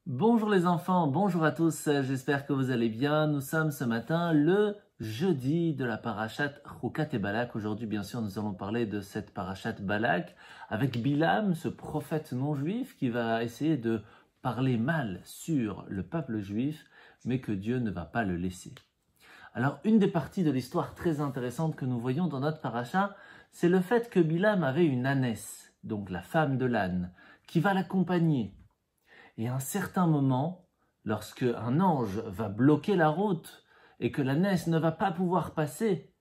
Bonjour les enfants, bonjour à tous, j'espère que vous allez bien. Nous sommes ce matin le jeudi de la parashat Chukat et Balak. Aujourd'hui, bien sûr, nous allons parler de cette parashat Balak avec Bilam, ce prophète non-juif qui va essayer de parler mal sur le peuple juif, mais que Dieu ne va pas le laisser. Alors, une des parties de l'histoire très intéressante que nous voyons dans notre parasha, c'est le fait que Bilam avait une ânesse, donc la femme de l'âne, qui va l'accompagner. Et à un certain moment, lorsque un ange va bloquer la route et que l'ânesse ne va pas pouvoir passer,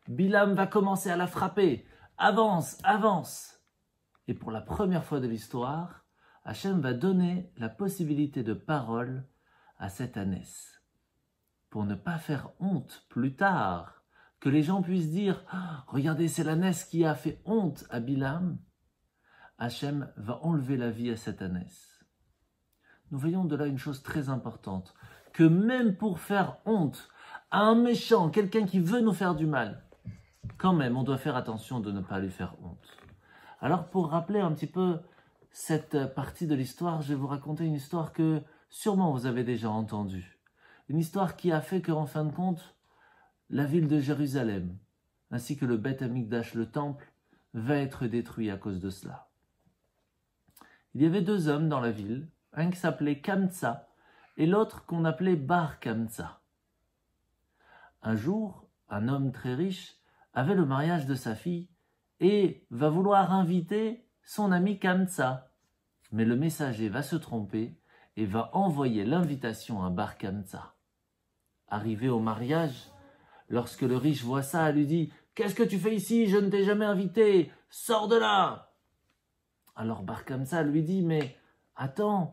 Bilam va commencer à la frapper. Avance, avance. Et pour la première fois de l'histoire, Hachem va donner la possibilité de parole à cette ânesse. Pour ne pas faire honte plus tard, que les gens puissent dire « Regardez, c'est l'ânesse qui a fait honte à Bilam », Hachem va enlever la vie à cette ânesse. Nous voyons de là une chose très importante, que même pour faire honte à un méchant, quelqu'un qui veut nous faire du mal, quand même, on doit faire attention de ne pas lui faire honte. Alors, pour rappeler un petit peu cette partie de l'histoire, je vais vous raconter une histoire que sûrement vous avez déjà entendue. Une histoire qui a fait qu'en fin de compte, la ville de Jérusalem, ainsi que le Beth Amikdash, le temple, va être détruit à cause de cela. Il y avait deux hommes dans la ville, un qui s'appelait Kamtsa et l'autre qu'on appelait Bar Kamtsa. Un jour, un homme très riche avait le mariage de sa fille et va vouloir inviter son ami Kamtsa. Mais le messager va se tromper et va envoyer l'invitation à Bar Kamtsa. Arrivé au mariage, lorsque le riche voit ça, elle lui dit « Qu'est-ce que tu fais ici? Je ne t'ai jamais invité, sors de là !» Alors Bar Kamtsa lui dit « Mais attends,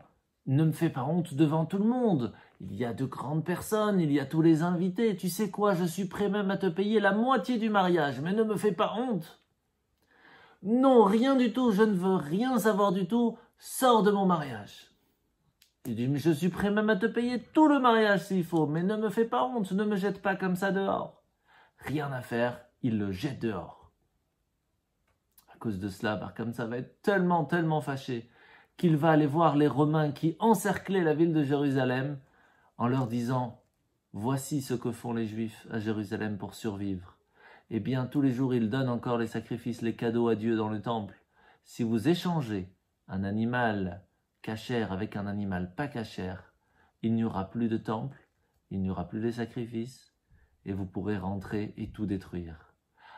ne me fais pas honte devant tout le monde. Il y a de grandes personnes, il y a tous les invités. Tu sais quoi, je suis prêt même à te payer la moitié du mariage, mais ne me fais pas honte. » « Non, rien du tout, je ne veux rien savoir du tout. Sors de mon mariage. » Il dit « Mais je suis prêt même à te payer tout le mariage s'il faut, mais ne me fais pas honte, ne me jette pas comme ça dehors. » Rien à faire, il le jette dehors. À cause de cela, Bar Kamtsa va être tellement fâché qu'il va aller voir les Romains qui encerclaient la ville de Jérusalem en leur disant « Voici ce que font les Juifs à Jérusalem pour survivre. Eh bien, tous les jours, ils donnent encore les sacrifices, les cadeaux à Dieu dans le temple. Si vous échangez un animal cachère avec un animal pas cachère, il n'y aura plus de temple, il n'y aura plus de sacrifices, et vous pourrez rentrer et tout détruire. »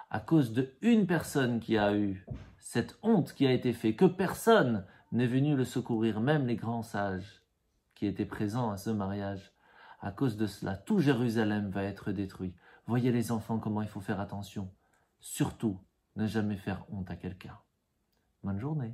À cause de une personne qui a eu cette honte qui a été faite, que personne n'est venu le secourir, même les grands sages qui étaient présents à ce mariage. À cause de cela, tout Jérusalem va être détruit. Voyez les enfants comment il faut faire attention. Surtout, ne jamais faire honte à quelqu'un. Bonne journée.